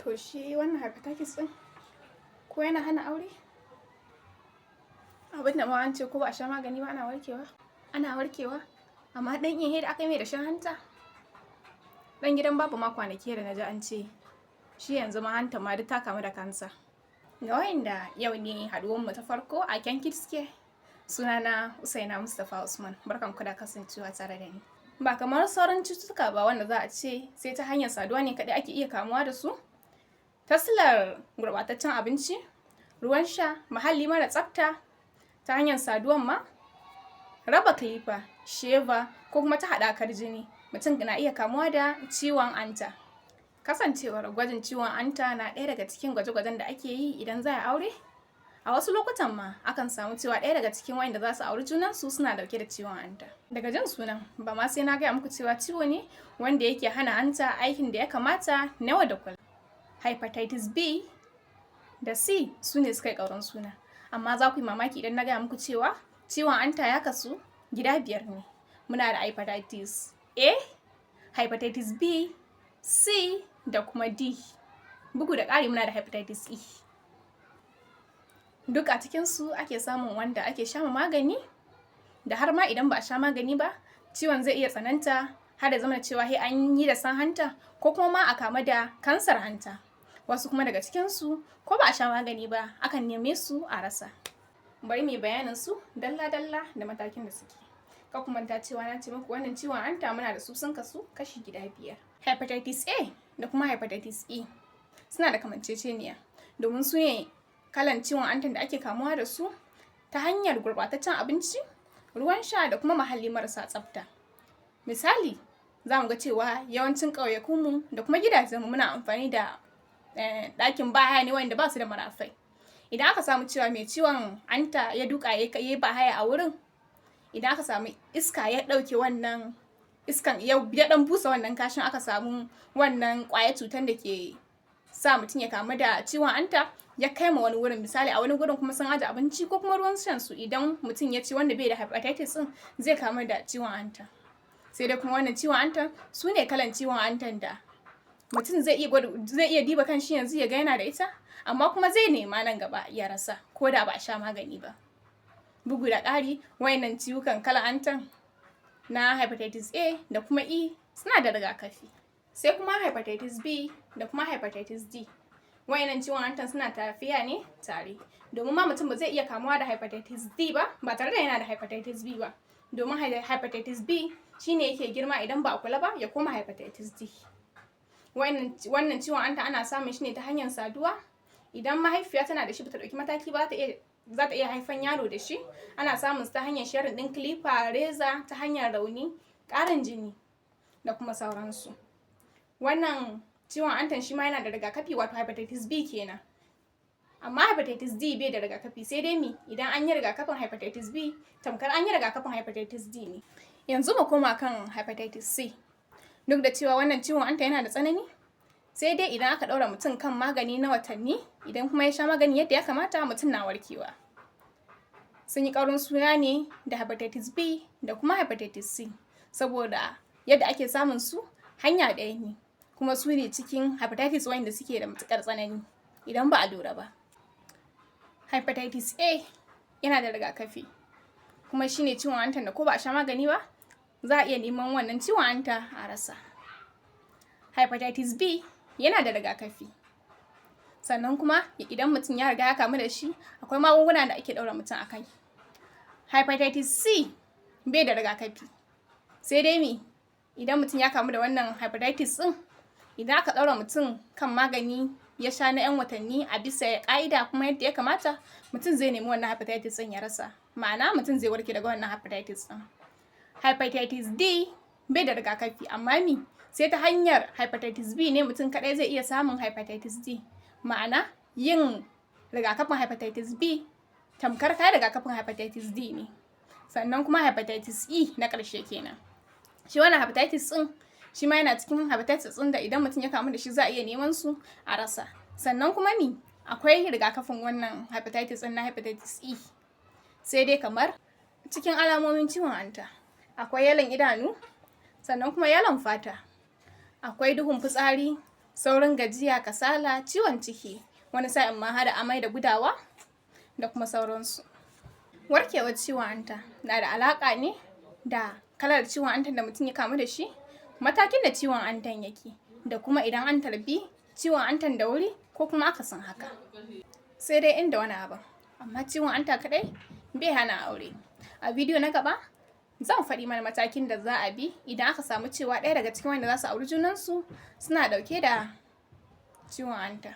To shi wannan hepatitis ɗin ko yana hana aure? Abin da ma an ce ko ba a sha magani ba ana warkewa? Ana warkewa? Amma ɗan iya da aka yi mai da shan hanta? Ɗan gidan babu ma kwanaki da na ji an ce shi yanzu ma hanta ma duk ta kamu da kansa. Ga wayanda yau ne haɗuwanmu ta farko a Ken Kids Care, sunana Usaina Mustapha Usman. Barkanku da kasancewa tare da ni. Ba kamar sauran cututtuka ba wanda za a ce sai ta hanyar saduwa ne kaɗai ake iya kamuwa da su. Ta silar gurɓataccen abinci, ruwan sha, muhalli mara tsafta, ta hanyar saduwan ma, raba kilifa, sheva ko kuma ta haɗakar jini, mutum na iya kamuwa da ciwon hanta. Kasancewar gwajin ciwon hanta na ɗaya daga cikin gwaje-gwajen da ake yi idan za a aure. A wasu lokutan ma akan samu cewa ɗaya daga cikin wayanda za su auri junansu suna dauke da ciwon hanta. Daga jin sunan ba ma sai na gaya muku cewa ciwo ne wanda yake hana hanta aikin da ya kamata na yau da kullum. Hepatitis B da C su ne suka yi ƙaurin suna. Amma za ku yi mamaki idan na gaya muku cewa ciwon hanta ya kasu gida 5 ne. Muna da hepatitis A, hepatitis B, C da kuma D. Bugu da ƙari muna da hepatitis E. Duk a cikinsu ake samun wanda ake sha magani, da har ma idan ba a sha magani ba, ciwon zai iya tsananta har da zama cewa sai an yi da san hanta ko kuma ma a kama da kansar hanta. Wasu kuma daga cikinsu ko ba a sha magani ba akan neme su a rasa. Bari mu bayanin su dalla-dalla da matakin da suke. Ka kuma ta cewa na ce muku wannan ciwon hanta muna da su sun kasu kashi gida 5. Hepatitis A da kuma hepatitis E suna da kamanceceniya domin su ne kalan ciwon hantan da ake kamuwa da su ta hanyar gurɓataccen abinci, ruwan sha da kuma muhalli marasa tsafta. Misali, za mu ga cewa yawancin ƙauyakunmu da kuma gidajenmu muna amfani da ɗakin bahaya ne wanda ba su da marafai. Idan aka samu cewa mai ciwon hanta ya duka ya yi bahaya a wurin, idan aka samu iska ya ɗauke wannan iskan ya ɗan busa wannan kashin, aka samu wannan ƙwayar cutar da ke sa mutum ya kamu da ciwon hanta ya kai ma wani wurin. Misali a wani wurin kuma sun aje abinci ko kuma ruwan shan su, idan mutum ya ci wanda bai da hepatitis din zai kamu da ciwon hanta. Sai dai kuma wannan ciwon hanta su ne kalan ciwon hantan da mutum zai iya diba kan shi yanzu ya ga yana da ita, amma kuma zai nema nan gaba ya rasa ko da ba a sha magani ba. Bugu da ƙari, wayannan ciwukan kalan hantan na hepatitis A da kuma E suna da rigakafi. Sai kuma hepatitis B da kuma hepatitis D. Wayannan ciwon hantan suna tafiya ne tare. Domin ma mutum ba zai iya kamuwa da hepatitis D ba tare da yana da hepatitis B ba. Domin hepatitis B shine yake girma idan ba a kula ba ya koma hepatitis D. Wannan ciwon hanta ana samun shi ne ta hanyar saduwa. Idan mahaifiya tana da shi bata ɗauki mataki ba za ta iya haifan yaro da shi. Ana samun su ta hanyar sharing ɗin kilifa, reza, ta hanyar rauni, ƙarin jini da kuma sauransu. Wannan ciwon hantan shi ma yana da rigakafi, wato hepatitis B kenan. Amma hepatitis D bai da rigakafi, sai dai idan an yi rigakafin hepatitis B tamkar an yi rigakafin hepatitis D ne. Yanzu mu koma kan hepatitis C. Duk da cewa wannan ciwon hanta yana da tsanani, sai dai idan aka ɗaura mutum kan magani na watanni, idan kuma ya sha magani yadda ya kamata, mutum na warkewa. Sun yi ƙaurin suna ne da hepatitis B da kuma hepatitis C, saboda yadda ake samun su hanya ɗaya ne, kuma su ne cikin hepatitis wanda suke da matuƙar tsanani idan ba a lura ba. Hepatitis A yana da rigakafi, kuma shine ciwon hantan da ko ba a sha magani ba za a iya neman wannan ciwon hanta a rasa. Hepatitis B yana da rigakafi, sannan kuma idan mutum ya riga ya kamu da shi akwai magunguna da ake ɗaura mutum a kai. Hepatitis C bai da rigakafi, sai dai idan mutum ya kamu da wannan hepatitis ɗin, idan aka ɗaura mutum kan magani ya sha na 'yan watanni a bisa ƙa'ida kuma yadda ya kamata, mutum zai nemi wannan hepatitis ɗin ya rasa. Ma'ana mutum zai warke daga wannan hepatitis ɗin. Hepatitis D bai da rigakafi, amma sai ta hanyar hepatitis B ne mutum kaɗai zai iya samun hepatitis D. Ma'ana yin rigakafin hepatitis B tamkar kai rigakafin hepatitis D ne. Sannan kuma hepatitis E na ƙarshe kenan. Shi wannan hepatitis ɗin shi ma yana cikin hepatitis ɗin da idan mutum ya kamu da shi za a iya neman su a rasa. Sannan kuma akwai rigakafin wannan hepatitis ɗin na hepatitis E. Sai dai kamar cikin alamomin ciwon hanta akwai yalon idanu, sannan kuma yalon fata, akwai duhun fitsari, saurin gajiya, kasala, ciwon ciki, wani sa'in ma hada amai da gudawa da kuma sauransu. Warkewar ciwon hanta na da alaƙa ne da kalar ciwon hantar da mutum ya kamu da shi, matakin da ciwon hantan yake, da kuma idan an tarbi ciwon hantan da wuri ko kuma akasin haka. Sai dai inda wani abin, amma ciwon hanta kaɗai bai hana aure. A bidiyo na gaba zan faɗi mana matakin da za a bi idan aka samu cewa ɗaya daga cikin wanda za su auri junansu suna ɗauke da ciwon hanta.